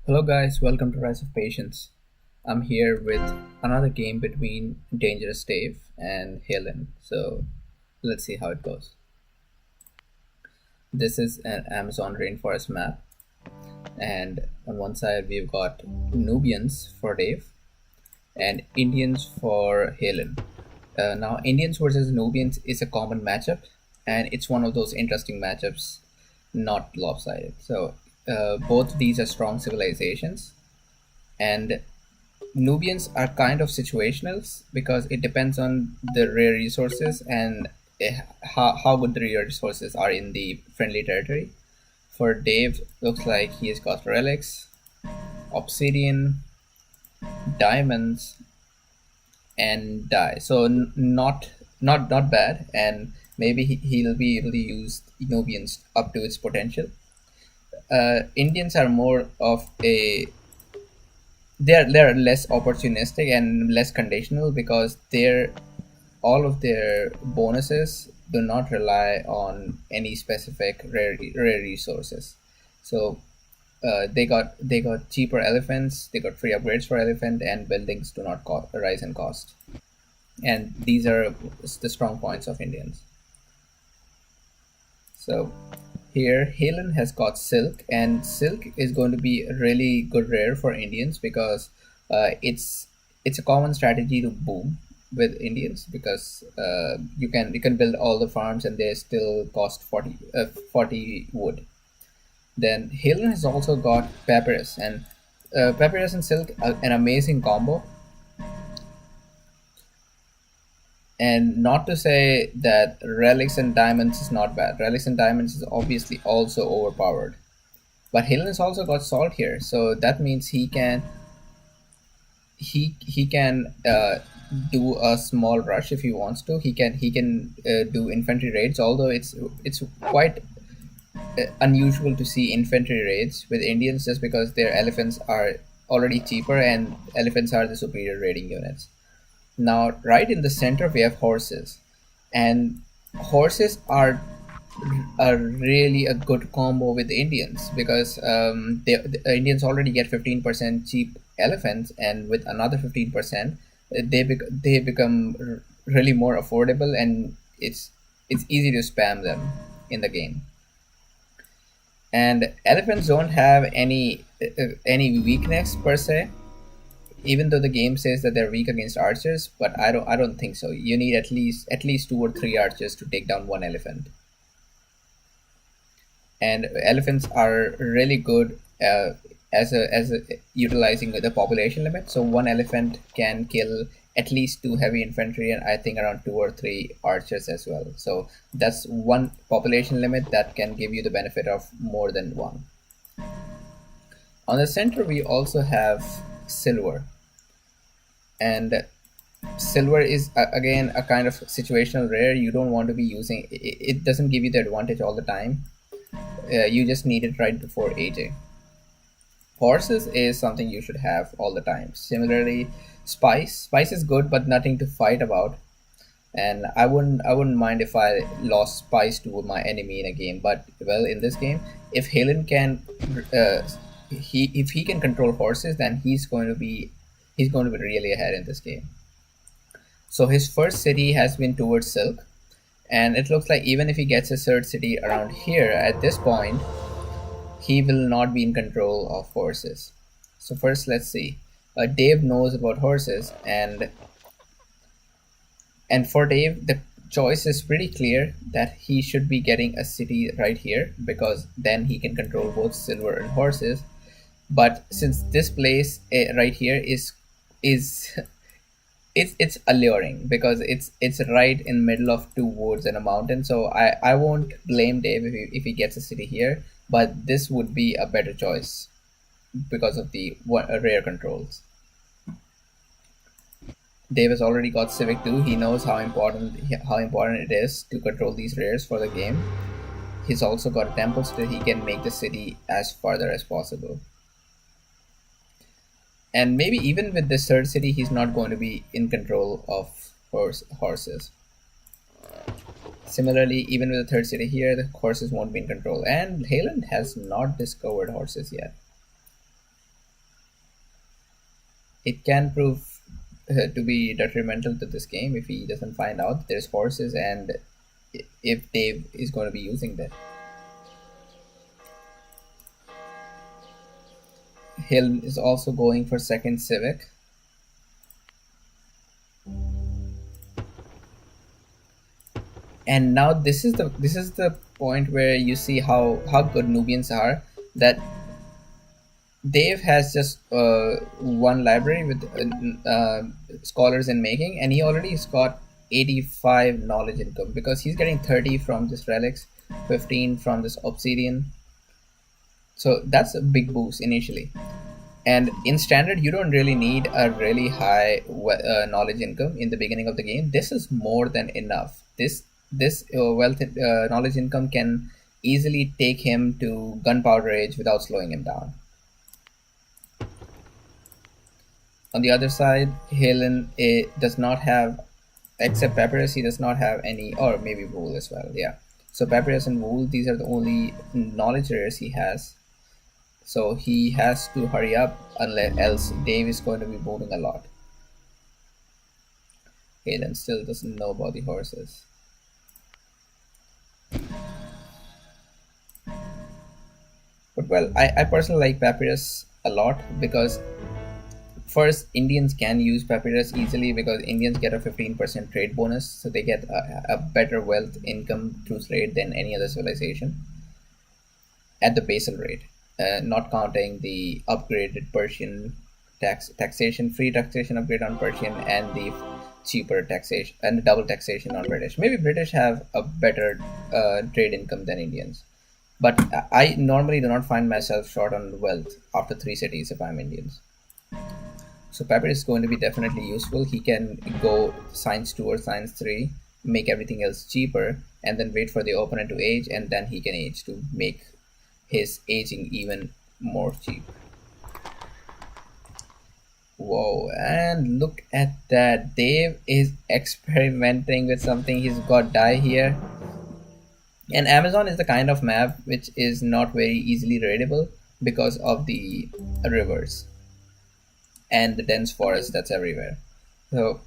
Hello guys, welcome to Rise of Patience. I'm here with another game between Dangerous Dave and Halen. So let's see how it goes. This is an Amazon rainforest map, and on one side we've got Nubians for Dave and Indians for Halen. Now, Indians versus Nubians is a common matchup, and it's one of those interesting matchups, not lopsided. So both these are strong civilizations, and Nubians are kind of situationals because it depends on the rare resources and how good the rare resources are in the friendly territory. For Dave, looks like he has got relics, obsidian, diamonds, and dye. So not bad, and maybe he'll be able to use Nubians up to its potential. Indians are more of a they're less opportunistic and less conditional because all of their bonuses do not rely on any specific rare resources. So they got cheaper elephants, they got free upgrades for elephant, and buildings do not rise in cost. And these are the strong points of Indians. So here Halen has got silk, and silk is going to be a really good rare for Indians because it's a common strategy to boom with Indians because you can build all the farms and they still cost 40 wood. Then Halen has also got papyrus, and papyrus and silk are an amazing combo. And not to say that relics and diamonds is not bad. Relics and diamonds is obviously also overpowered. But Helen's also got salt here, so that means he can do a small rush if he wants to. He can do infantry raids, although it's quite unusual to see infantry raids with Indians just because their elephants are already cheaper and elephants are the superior raiding units. Now, right in the center, we have horses, and horses are really a good combo with Indians because the Indians already get 15% cheap elephants, and with another 15%, they become really more affordable, and it's easy to spam them in the game. And elephants don't have any weakness per se, even though the game says that they're weak against archers, but I don't think so. You need at least two or three archers to take down one elephant. And elephants are really good as a utilizing the population limit. So one elephant can kill at least two heavy infantry and I think around two or three archers as well. So that's one population limit that can give you the benefit of more than one. On the center, we also have silver, and silver is again a kind of situational rare. You don't want to be using it doesn't give you the advantage all the time. You just need it right before AJ. Horses is something you should have all the time. Similarly, spice is good but nothing to fight about, and I wouldn't mind if I lost spice to my enemy in a game. But well, in this game, if Halen can uh, if he can control horses, then he's going to be really ahead in this game. So his first city has been towards silk, and it looks like even if he gets a third city around here at this point, he will not be in control of horses. So first, let's see. Dave knows about horses, and for Dave, the choice is pretty clear that he should be getting a city right here because then he can control both silver and horses. But since this place right here is it's alluring because it's right in middle of two woods and a mountain. So I won't blame Dave if he gets a city here, but this would be a better choice because of the rare controls. Dave has already got Civic 2. He knows how important it is to control these rares for the game. He's also got a temple so that he can make the city as farther as possible. And maybe even with this third city, he's not going to be in control of horses. Similarly, even with the third city here, the horses won't be in control. And Halen has not discovered horses yet. it can prove to be detrimental to this game if he doesn't find out there's horses, and if Dave is going to be using that. Hill is also going for second civic. And now this is the point where you see how good Nubians are. That Dave has just one library with scholars in making, and he already has got 85 knowledge income because he's getting 30 from this relics, 15 from this obsidian. So that's a big boost initially. And in standard, you don't really need a really high knowledge income in the beginning of the game. This is more than enough. This wealth knowledge income can easily take him to gunpowder age without slowing him down. On the other side, Halen does not have, except Papyrus, he does not have any, or maybe Wool as well. Yeah. So Papyrus and Wool, these are the only knowledge rares he has. So he has to hurry up, unless else Dave is going to be boarding a lot. Halen still doesn't know about the horses. But well, I personally like Papyrus a lot because first, Indians can use Papyrus easily because Indians get a 15% trade bonus, so they get a better wealth income through trade than any other civilization at the basal rate, not counting the upgraded Persian taxation, free taxation upgrade on Persian, and the cheaper taxation and the double taxation on British. Maybe British have a better trade income than Indians, but I normally do not find myself short on wealth after 3 cities if I'm Indians. So Papyrus is going to be definitely useful. He can go Science 2 or Science 3, make everything else cheaper, and then wait for the opponent to age, and then he can age to make his aging even more cheap. Whoa, and look at that. Dave is experimenting with something. He's got dye here. And Amazon is the kind of map which is not very easily raidable because of the rivers and the dense forest that's everywhere. So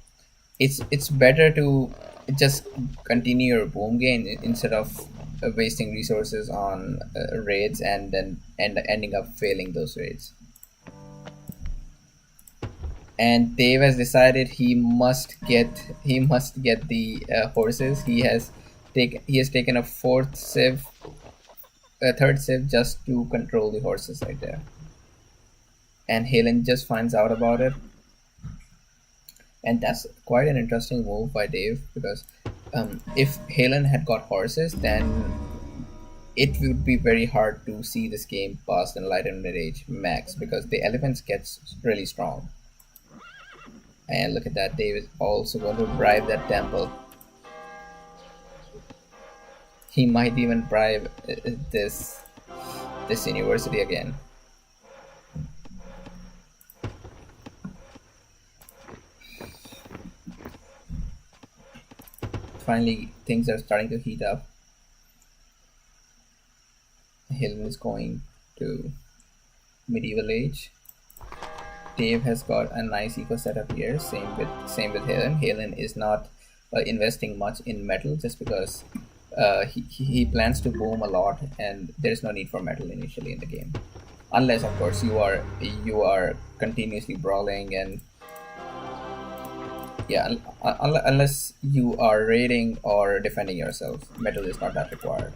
it's better to just continue your boom gain instead of wasting resources on raids and then ending up failing those raids. And Dave has decided he must get the horses. He has taken a third civ just to control the horses right there. And Halen just finds out about it. And that's quite an interesting move by Dave because if Halen had got horses, then it would be very hard to see this game past Enlightened Age max because the elephants gets really strong. And look at that, Dave is also going to bribe that temple. He might even bribe this university again. Finally, things are starting to heat up. Halen is going to medieval age. Dave has got a nice eco setup here. Same with Halen. Halen is not investing much in metal just because he plans to boom a lot, and there's no need for metal initially in the game, unless of course you are continuously brawling and yeah, unless you are raiding or defending yourself, metal is not that required.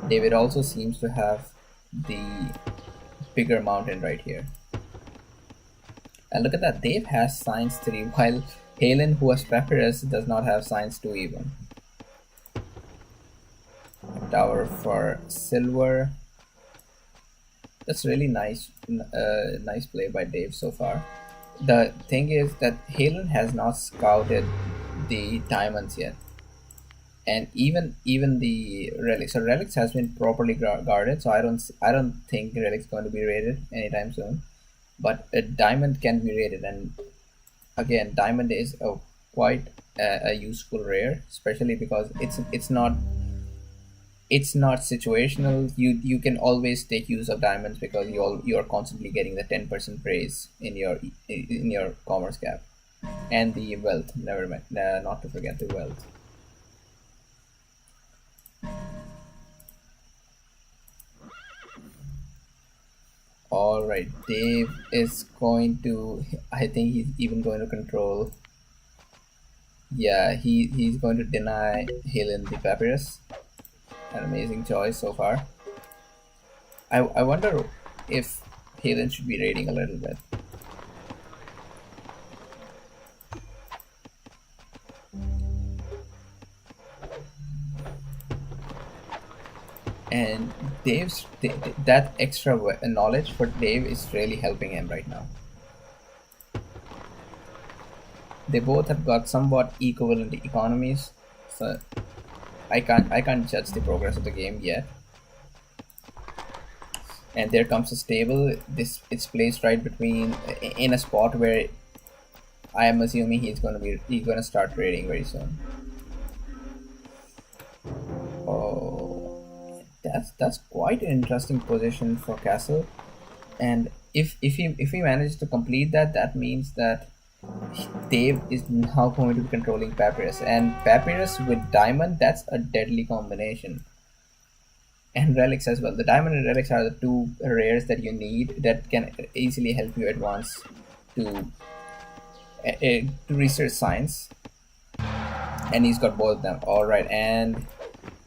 David also seems to have the bigger mountain right here. And look at that, Dave has Science 3 while Halen, who has Papyrus, does not have Science 2 even. A tower for silver. That's really nice, nice play by Dave so far. The thing is that Halen has not scouted the diamonds yet, and even the relics. So relics has been properly guarded. So I don't think relics going to be raided anytime soon. But a diamond can be raided, and again, diamond is quite a useful rare, especially because it's not it's not situational. You can always take use of diamonds because you are constantly getting the 10% praise in your commerce gap, and the wealth. Never mind, not to forget the wealth. All right, Dave is going to. I think he's even going to control. Yeah, he's going to deny Halen the papyrus. An amazing choice so far. I wonder if Halen should be raiding a little bit. And that extra knowledge for Dave is really helping him right now. They both have got somewhat equivalent economies, so I can't judge the progress of the game yet. And there comes a stable. This it's placed right between in a spot where I am assuming he's gonna start raiding very soon. Oh, that's quite an interesting position for Castle. And if he manages to complete that, that means that Dave is now going to be controlling Papyrus, and Papyrus with Diamond, that's a deadly combination. And relics as well. The diamond and relics are the two rares that you need that can easily help you advance to to research science. And he's got both of them. All right, and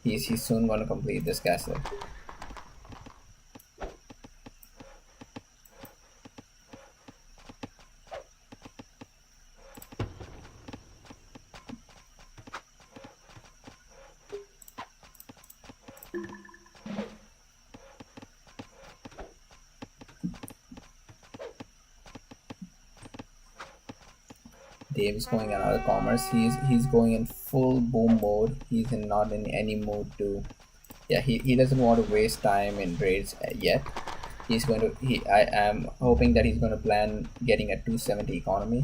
he's soon going to complete this castle. Dave is going in other commerce. He's going in full boom mode. He's not in any mood to. Yeah, he doesn't want to waste time in raids yet. He's going to. I am hoping that he's going to plan getting a 270 economy,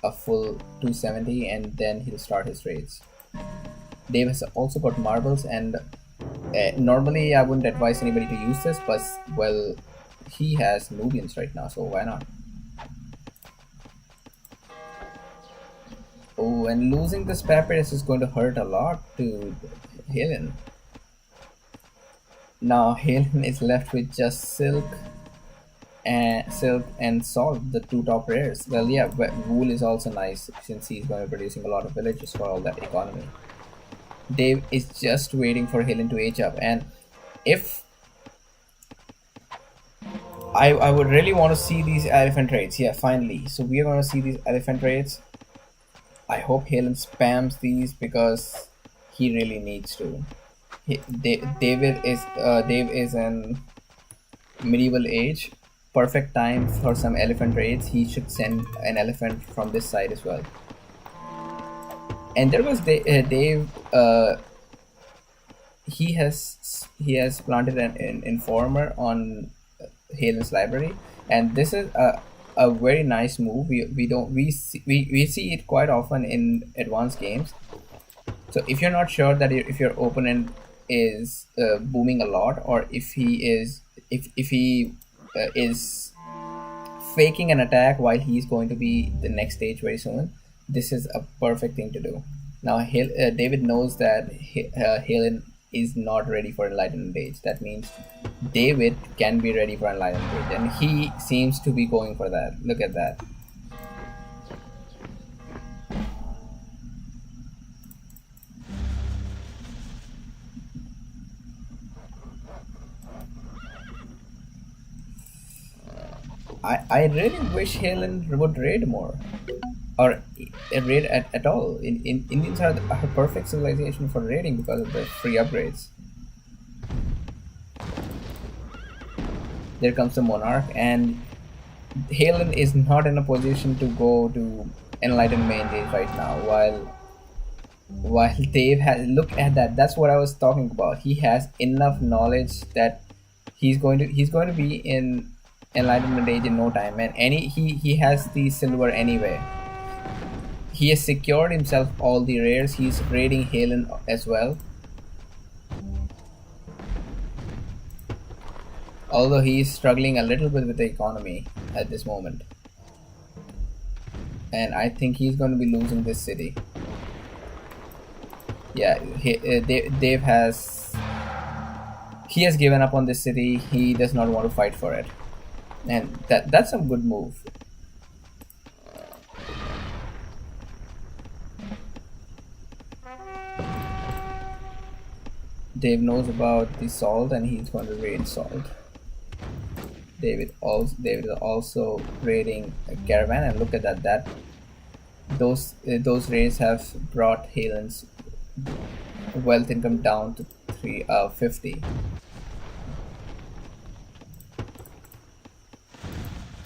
a full 270, and then he'll start his raids. Dave has also got marbles, and normally I wouldn't advise anybody to use this, but well, he has Nubians right now, so why not? Oh, and losing this papyrus is going to hurt a lot to Halen. Now Halen is left with just silk and salt, the two top rares. Well, yeah, but wool is also nice since he's going to be producing a lot of villages for all that economy. Dave is just waiting for Halen to age up, and if I would really want to see these elephant raids. Yeah, finally. So we are going to see these elephant raids. I hope Halen spams these because he really needs to. Dave is in medieval age. Perfect time for some elephant raids. He should send an elephant from this side as well. And there was Dave. He has planted an informer on Halen's library, and this is a very nice move. We see it quite often in advanced games. So if you're not sure that if your opponent is booming a lot, or if he is faking an attack while he's going to be the next stage very soon, this is a perfect thing to do. Now David knows that Halen is not ready for enlightenment age. That means David can be ready for enlightenment age, and he seems to be going for that. Look at that. I really wish Halen would raid more, or raid at all. Indians are a perfect civilization for raiding because of the free upgrades. There comes the monarch, and Halen is not in a position to go to enlightenment age right now. While Dave has, look at that. That's what I was talking about. He has enough knowledge that he's going to be in enlightenment age in no time, and he has the silver anyway. He has secured himself all the rares. He's raiding Halen as well. although he's struggling a little bit with the economy at this moment, and I think he's going to be losing this city. Yeah, Dave has he has given up on this city. He does not want to fight for it, and that's a good move. Dave knows about the salt, and he's going to raid salt. David is also raiding a caravan, and look at that. Those raids have brought Halen's wealth income down to 50.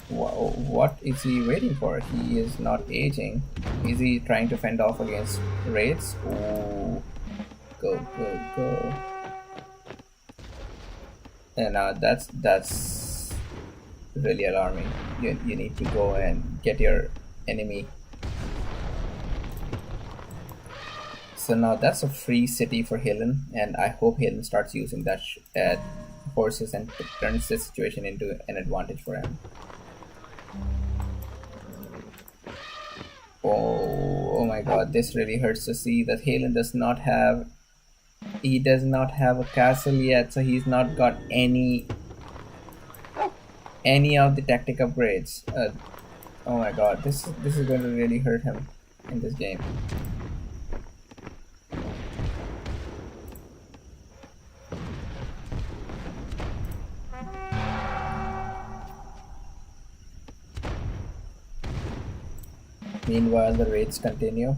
What is he waiting for? He is not aging. Is he trying to fend off against raids? Ooh, go! And that's really alarming. You need to go and get your enemy. So now that's a free city for Halen, and I hope Halen starts using that horses and turns this situation into an advantage for him. Oh my god, this really hurts to see that Halen does not have a castle yet, so he's not got any of the tactic upgrades. Oh my god, this is going to really hurt him in this game. Meanwhile, the raids continue.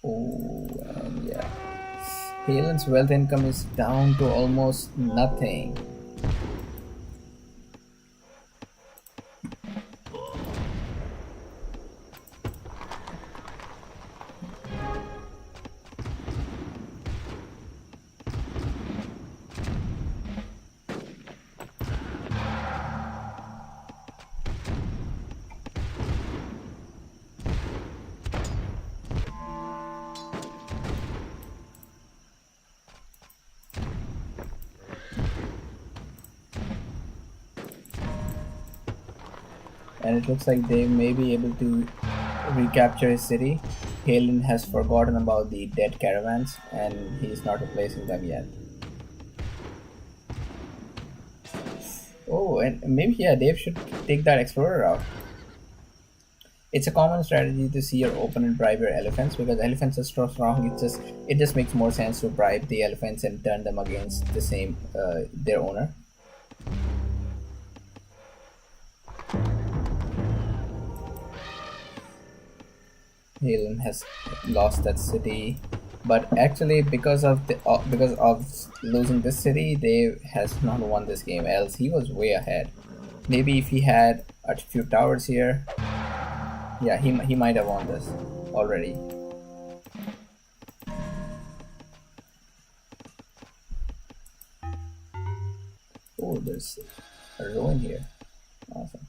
Oh, and yeah. Halen's wealth income is down to almost nothing. And it looks like they may be able to recapture his city. Halen has forgotten about the dead caravans, and he's not replacing them yet. Oh, and maybe Dave should take that explorer route. It's a common strategy to see your opponent bribe your elephants, because elephants are so strong. It just makes more sense to bribe the elephants and turn them against their owner. Halen has lost that city, but actually because of losing this city, Dave has not won this game. Else he was way ahead. Maybe if he had a few towers here, yeah, he might have won this already. Oh, there's a ruin here. Awesome.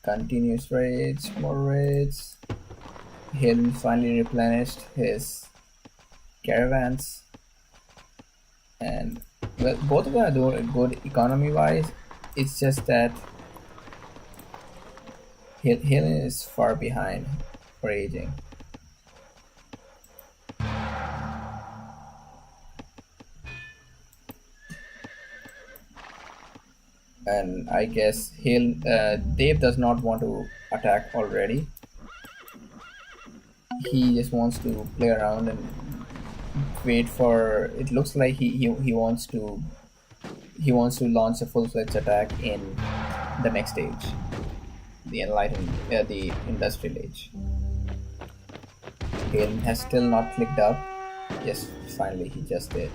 Continuous raids, more raids. Halen finally replenished his caravans, and well, both of them are doing good economy wise. It's just that Halen is far behind for aging. And I guess Dave does not want to attack already. He just wants to play around and wait for. It looks like he wants to launch a full-fledged attack in the next stage, the industrial age. Halen has still not clicked up. Yes, finally he just did.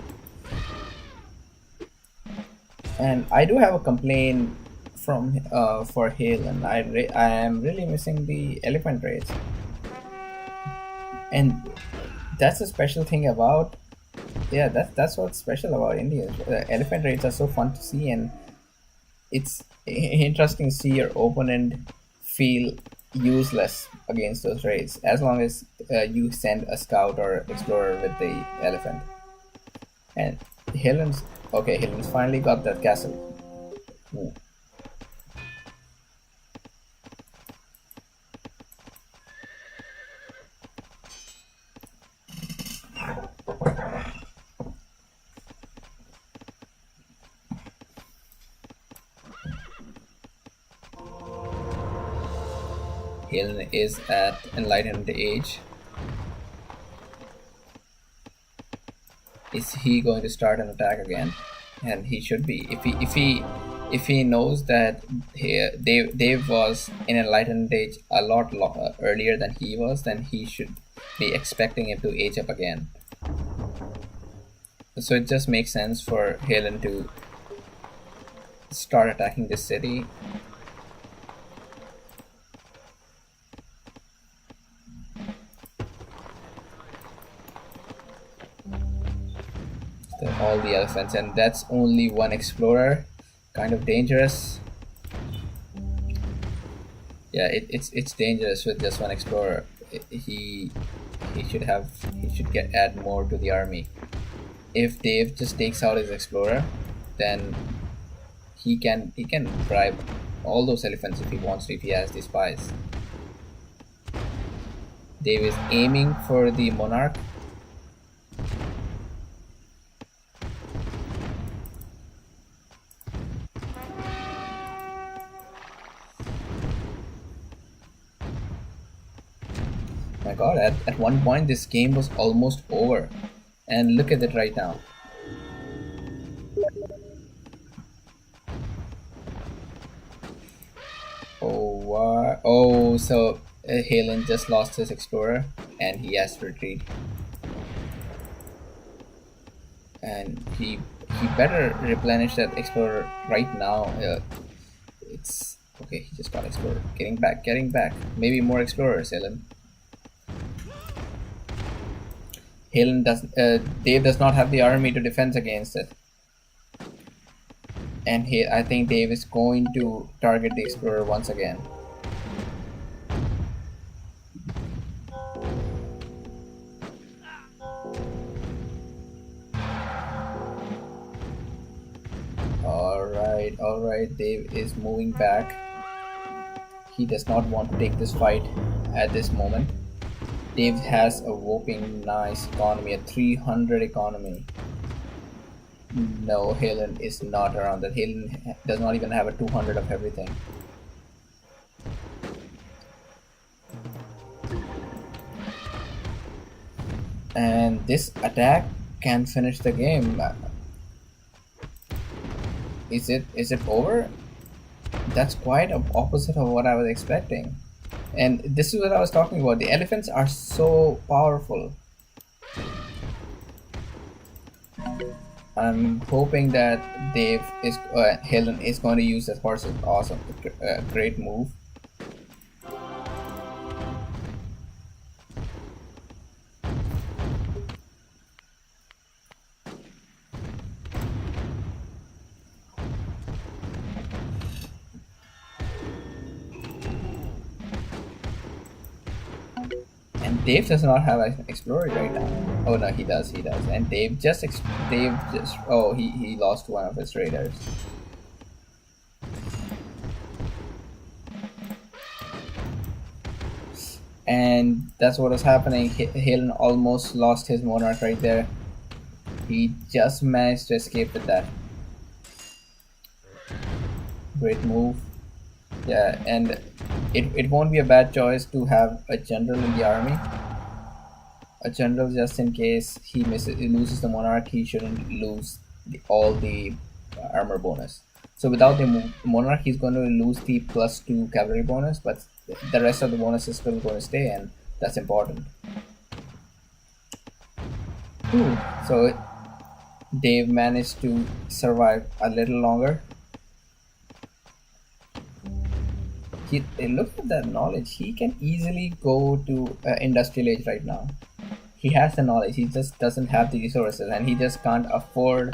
And I do have a complaint for Halen. I am really missing the elephant raids, and that's a special thing about. Yeah, that's what's special about Indians. Elephant raids are so fun to see, and it's interesting to see your opponent feel useless against those raids as long as you send a scout or explorer with the elephant. And Helen's okay. Helen's finally got that castle. Ooh. Halen is at enlightened age. Is he going to start an attack again? And he should be. If he knows that Dave was in enlightened age a lot earlier than he was, then he should be expecting him to age up again. So it just makes sense for Halen to start attacking this city. All the elephants, and that's only one explorer. Kind of dangerous. Yeah, it's dangerous with just one explorer. He should add more to the army. If Dave just takes out his explorer, then he can bribe all those elephants if he wants to, if he has the spies. Dave is aiming for the monarch. My god, at one point this game was almost over, and look at it right now. So Halen just lost his explorer and he has to retreat, and he better replenish that explorer right now. It's okay, he just got explorer. Getting back. Maybe more explorers, Halen. Dave does not have the army to defend against it, and I think Dave is going to target the explorer once again. All right. Dave is moving back. He does not want to take this fight at this moment. Dave has a whopping nice economy, a 300 economy. No, Halen is not around that. Halen does not even have a 200 of everything. And this attack can finish the game. Is it over? That's quite opposite of what I was expecting. And this is what I was talking about. The elephants are so powerful. I'm hoping that Halen is going to use that horse. Awesome, great move. Dave does not have an explorer right now. Oh no, he does. And Dave just oh, he lost one of his raiders. And that's what was happening. Halen almost lost his monarch right there. He just managed to escape with that. Great move. Yeah, and it won't be a bad choice to have a general in the army. A general, just in case he loses the monarch, he shouldn't lose all the armor bonus. So without the monarch, he's going to lose the +2 cavalry bonus, but the rest of the bonus is still going to stay, and that's important. Ooh. So Dave managed to survive a little longer. Look at that knowledge. He can easily go to industrial age right now. He has the knowledge. He just doesn't have the resources, and he just can't afford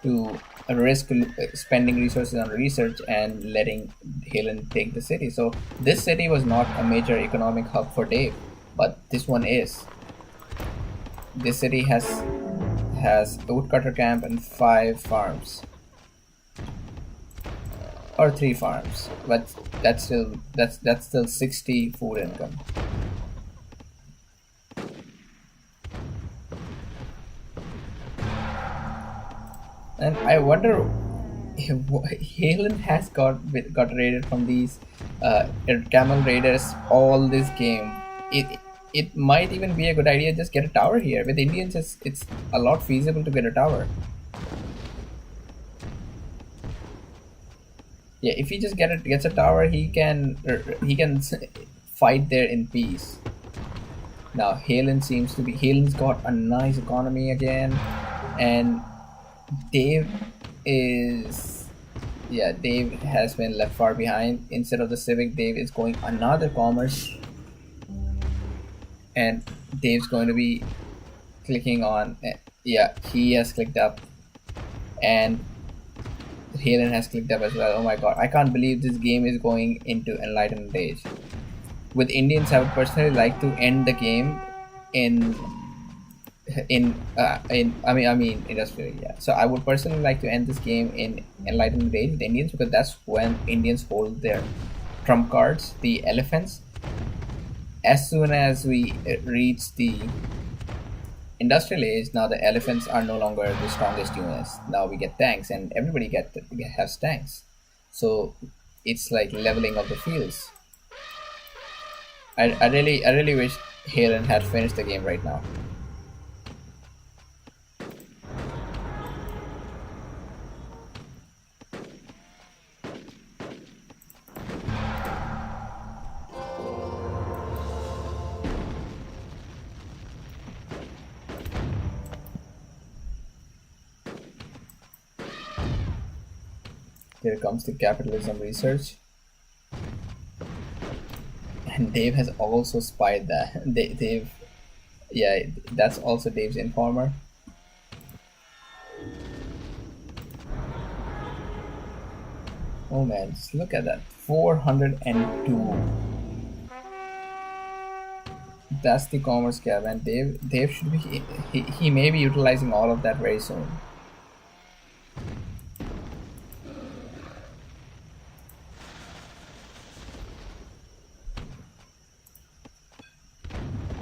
to risk spending resources on research and letting Halen take the city. So this city was not a major economic hub for Dave, but this one is. This city has a woodcutter camp and 5 farms, or 3 farms, but that's still 60 food income. And I wonder if Halen has got raided from these camel raiders all this game. It might even be a good idea just get a tower here. With Indians, it's a lot feasible to get a tower. Yeah, if he just gets a tower, he can fight there in peace. Now Halen's got a nice economy again, and Dave is Dave has been left far behind. Instead of the civic, Dave is going another commerce, and Dave's going to be clicking on. Yeah, he has clicked up, and Halen has clicked up as well. Oh my god, I can't believe this game is going into Enlightenment Age. With Indians, I would personally like to end the game in in industrial. Yeah, so I would personally like to end this game in Enlightenment Age with Indians, because that's when Indians hold their trump cards, the elephants. As soon as we reach the industrial age, now the elephants are no longer the strongest units. Now we get tanks, and everybody has tanks. So it's like leveling of the fields. I really wish Halen had finished the game right now. Here comes the capitalism research. And Dave has also spied that. Dave, yeah, that's also Dave's informer. Oh man, just look at that. 402. That's the commerce cap, and Dave should be he may be utilizing all of that very soon.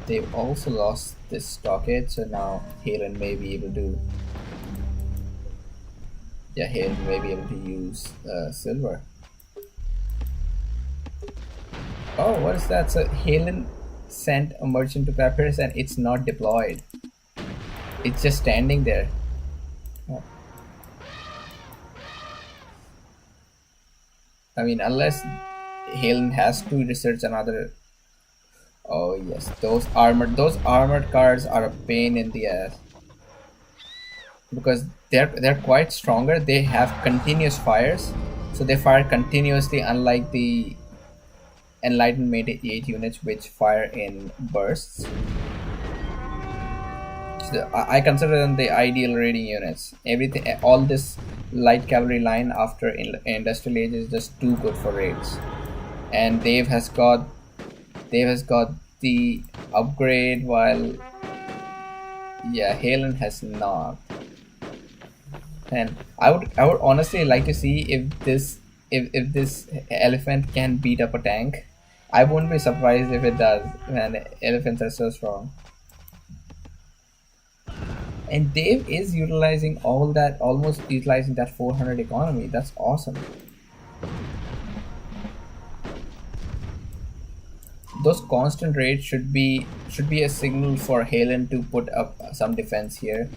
They've also lost this stockade, so now Halen may be able to. Yeah, Halen may be able to use silver. Oh, what is that? So Halen sent a merchant to Papyrus, and it's not deployed. It's just standing there. Oh. I mean, unless Halen has to research another. Oh yes, those armored cars are a pain in the ass, because they're quite stronger. They have continuous fires, so they fire continuously, unlike the Enlightenment Age units which fire in bursts. So I consider them the ideal raiding units. Everything, all this light cavalry line after Industrial Age is just too good for raids, and Dave has got the upgrade, while Halen has not. And I would honestly like to see if this elephant can beat up a tank. I wouldn't be surprised if it does. Man, elephants are so strong. And Dave is utilizing almost utilizing that 400 economy. That's awesome. Those constant raids should be a signal for Halen to put up some defense here,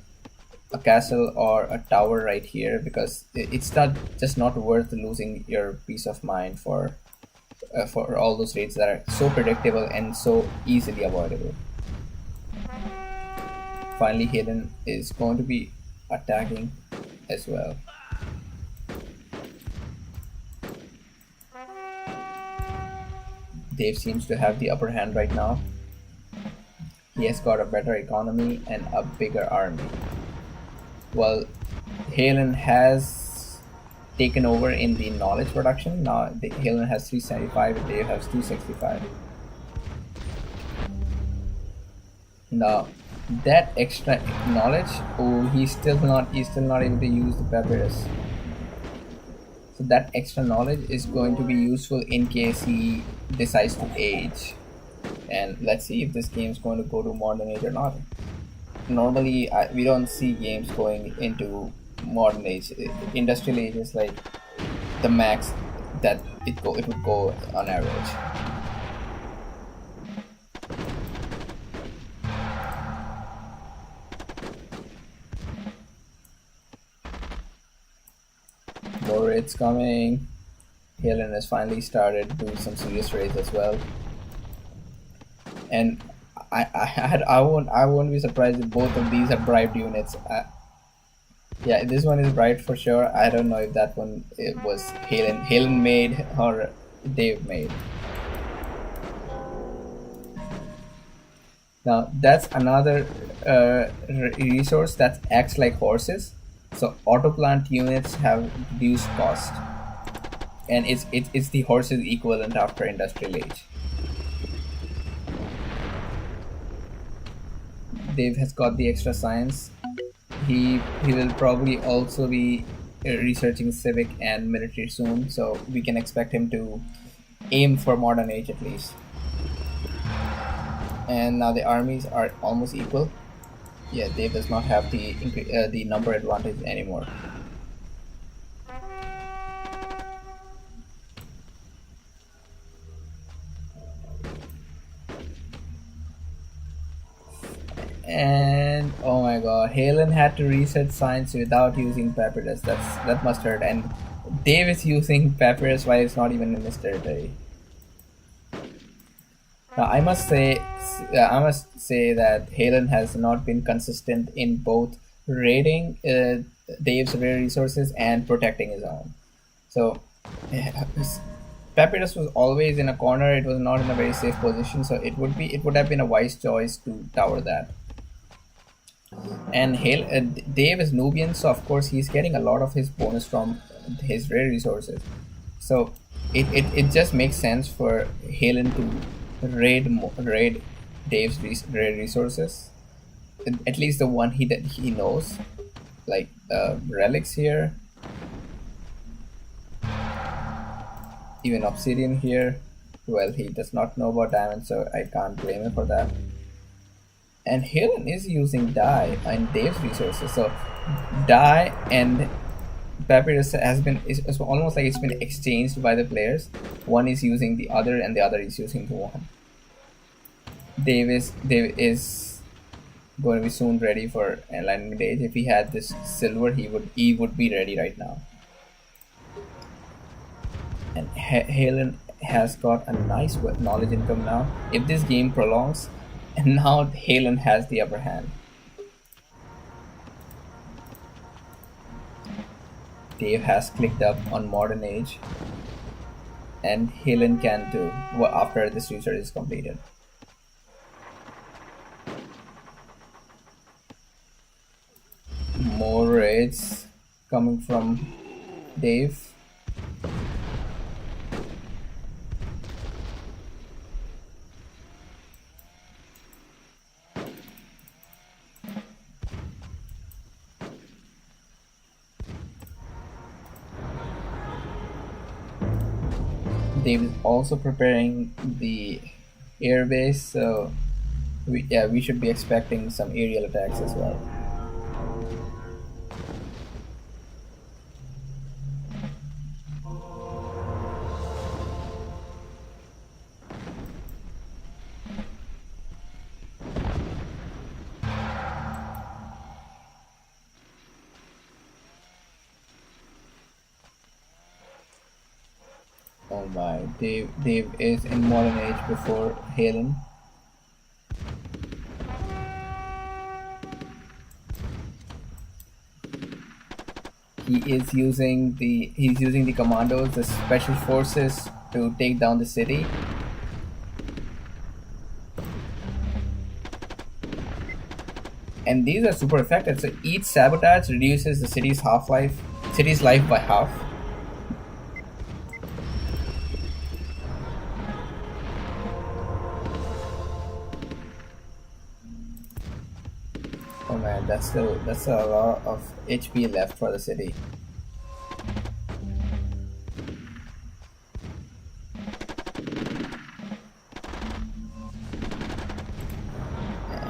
a castle or a tower right here, because it's not worth losing your peace of mind for all those raids that are so predictable and so easily avoidable. Finally, Halen is going to be attacking as well. Dave seems to have the upper hand right now. He has got a better economy and a bigger army. Well, Halen has taken over in the knowledge production. Now Halen has 375, and Dave has 265. Now that extra knowledge, oh, he's still not able to use the papyrus. So that extra knowledge is going to be useful in case he decides to age. And let's see if this game is going to go to modern age or not. Normally, we don't see games going into modern age. Industrial age is like the max that it would go on average. More raids coming. Halen has finally started doing some serious raids as well. And I won't be surprised if both of these are bribed units. Yeah, this one is bribed for sure. I don't know if that one it was Halen made or Dave made. Now that's another resource that acts like horses. So autoplant units have reduced cost, and it's the horse's equivalent after industrial age. Dave has got the extra science. He will probably also be researching civic and military soon, so we can expect him to aim for modern age at least. And now the armies are almost equal. Yeah, Dave does not have the number advantage anymore. And oh my god, Halen had to reset science without using papyrus. That must hurt. And Dave is using papyrus while it's not even in his territory. Now I must say that Halen has not been consistent in both raiding Dave's rare resources and protecting his own. So Papyrus was always in a corner. It was not in a very safe position. So it would have been a wise choice to tower that. And Dave is Nubian, so of course he's getting a lot of his bonus from his rare resources. So it just makes sense for Halen to raid Dave's rare resources, at least the one that he knows, like relics here, even obsidian here. Well, he does not know about diamonds, so I can't blame him for that. And Halen is using dye and Dave's resources, so dye and papyrus is almost like it's been exchanged by the players. One is using the other, and the other is using the one. Dave is going to be soon ready for enlightenment age. If he had this silver, he would be ready right now. And Halen has got a nice knowledge income now. If this game prolongs, and now Halen has the upper hand. Dave has clicked up on modern age, and Halen can too after this research is completed. More raids coming from Dave. Dave is also preparing the airbase, so we should be expecting some aerial attacks as well. Oh my, Dave is in modern age before Halen. He's using the commandos, the special forces, to take down the city. and these are super effective. So each sabotage reduces the city's life by half. Oh man, that's a lot of HP left for the city.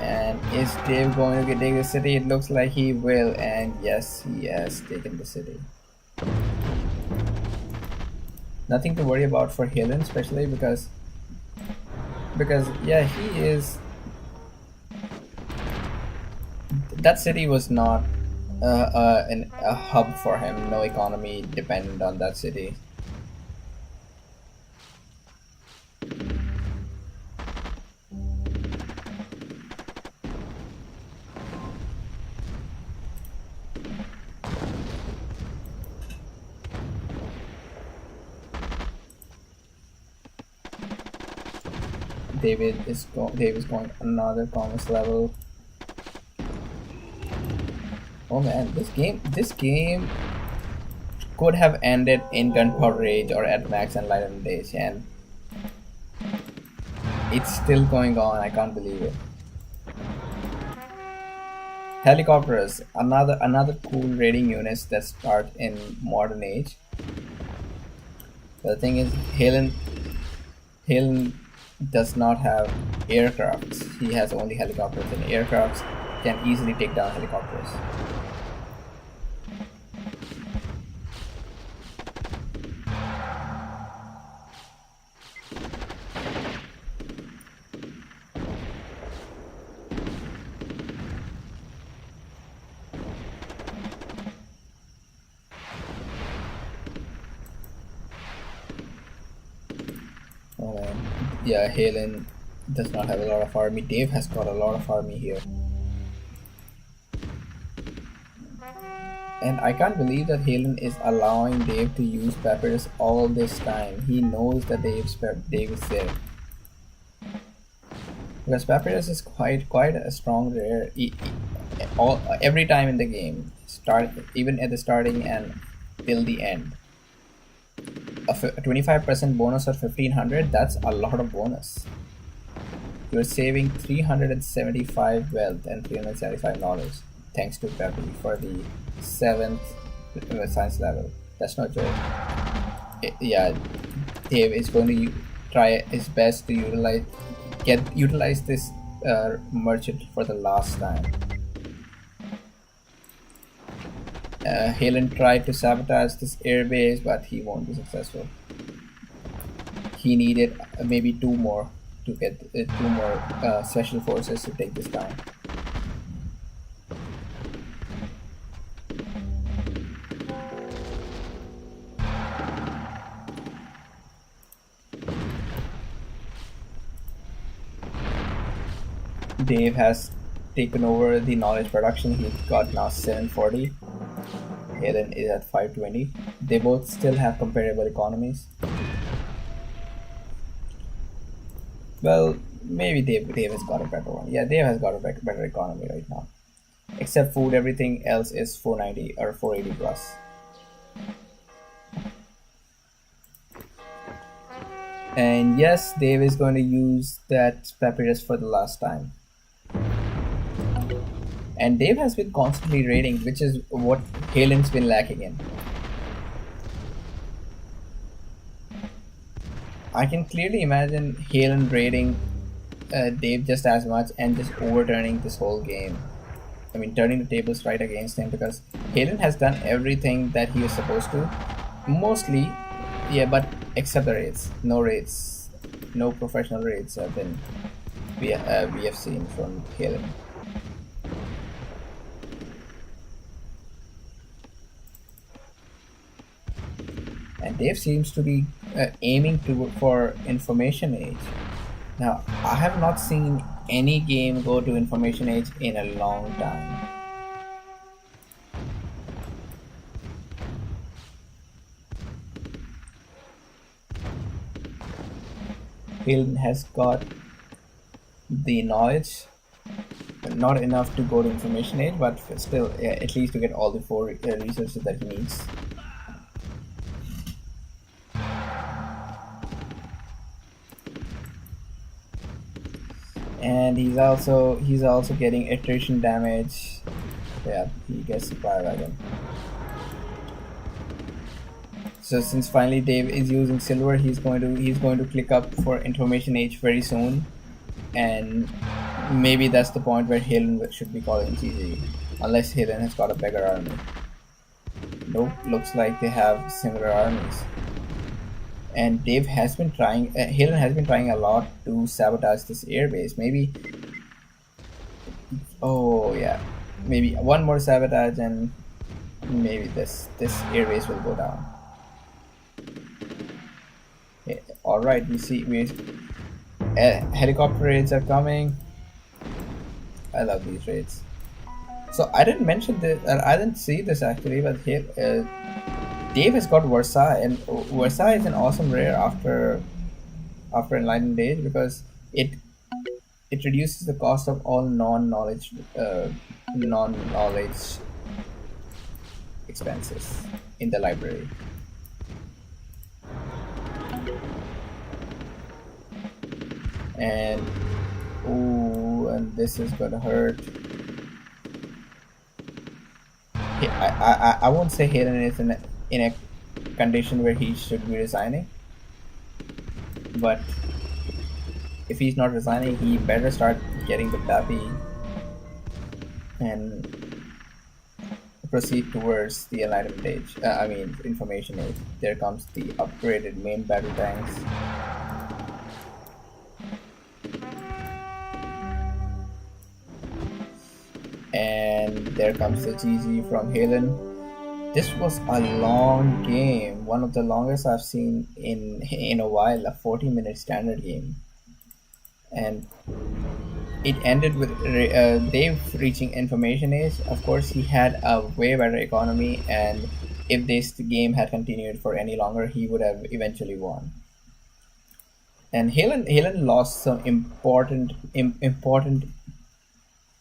And is Dave going to take the city? It looks like he will, and yes, he has taken the city. Nothing to worry about for Halen, especially because yeah, he is. That city was not a hub for him. No economy dependent on that city. Dave is going another commerce level. Oh man, this game could have ended in Gunpowder Age or at Max and Light and Days, and it's still going on. I can't believe it. Helicopters, another cool raiding units that start in modern age. The thing is, Halen does not have aircrafts. He has only helicopters, and aircrafts can easily take down helicopters. Oh man. Yeah, Halen does not have a lot of army. Dave has got a lot of army here. And I can't believe that Halen is allowing Dave to use Papyrus all this time. He knows that Dave is there. Because Papyrus is quite a strong rare every time in the game. Even at the starting and till the end. A 25% bonus of 1500, that's a lot of bonus. You're saving 375 wealth and $375 thanks to Peppy for the 7th science level. That's no joke. Yeah, Dave is going to try his best to utilize this merchant for the last time. Halen tried to sabotage this airbase, but he won't be successful. He needed maybe two more to get two more special forces to take this down. Dave has taken over the knowledge production. He's got now 740. Halen is at 520. They both still have comparable economies. Well, maybe Dave has got a better one. Yeah, Dave has got a better economy right now. Except food, everything else is 490 or 480 plus. And yes, Dave is going to use that Papyrus for the last time. And Dave has been constantly raiding, which is what Halen's been lacking in. I can clearly imagine Halen raiding Dave just as much and just overturning this whole game. I mean, turning the tables right against him, because Halen has done everything that he was supposed to. Mostly, yeah, but except the raids. No raids. No professional raids have been we have seen from Halen. And Dave seems to be aiming for information age. Now, I have not seen any game go to information age in a long time. Halen has got the knowledge not enough to go to information age, but still, at least to get all the four resources that he needs. And he's also getting attrition damage. Yeah, he gets supply wagon. So since finally Dave is using silver, he's going to click up for information age very soon, and maybe that's the point where Halen should be calling GG, unless Halen has got a bigger army. Nope, looks like they have similar armies. And Dave has been trying. Halen has been trying a lot to sabotage this airbase. Maybe. Oh yeah, maybe one more sabotage, and maybe this airbase will go down. Yeah, all right, helicopter raids are coming. I love these raids. So I didn't mention this. I didn't see this actually, but here, Dave has got Versailles, and Versailles is an awesome rare after Enlightened Age because it reduces the cost of all non-knowledge expenses in the library. And ooh, and this is gonna hurt. I won't say Hayden is in a condition where he should be resigning, but if he's not resigning, he better start getting the Pappy and proceed towards the Enlightenment Age. I mean, Information Age. There comes the upgraded main battle tanks. And there comes the GG from Halen. This was a long game, one of the longest I've seen in a while, a 40-minute standard game. And it ended with Dave reaching Information Age. Of course, he had a way better economy, and if this game had continued for any longer, he would have eventually won. And Halen lost some important.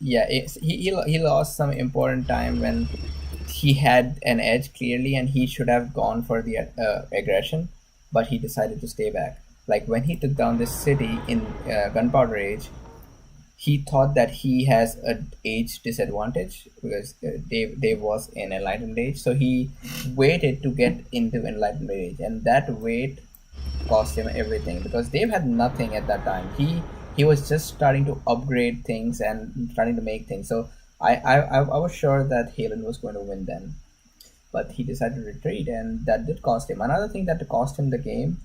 Yeah, he lost some important time when he had an edge clearly, and he should have gone for the aggression, but he decided to stay back. Like when he took down this city in Gunpowder Age, he thought that he has an age disadvantage because Dave was in Enlightened Age, so he waited to get into Enlightened Age, and that wait cost him everything because Dave had nothing at that time. He was just starting to upgrade things and starting to make things. So I was sure that Halen was going to win then, but he decided to retreat, and that did cost him. Another thing that cost him the game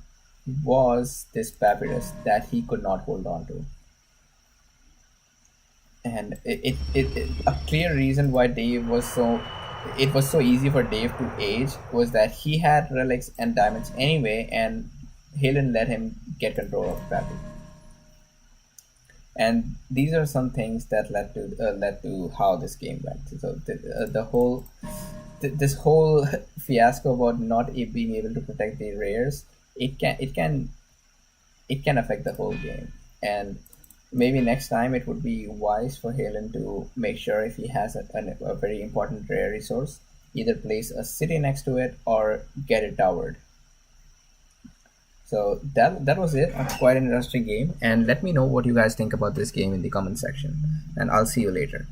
was this papyrus that he could not hold on to. And a clear reason why Dave was so it was so easy for Dave to age was that he had relics and diamonds anyway, and Halen let him get control of Pappy. And these are some things that led to how this game went. So this whole fiasco about not being able to protect the rares, it can affect the whole game. And maybe next time it would be wise for Halen to make sure if he has a very important rare resource, either place a city next to it or get it towered. So that was it. Quite an interesting game, and let me know what you guys think about this game in the comment section, and I'll see you later.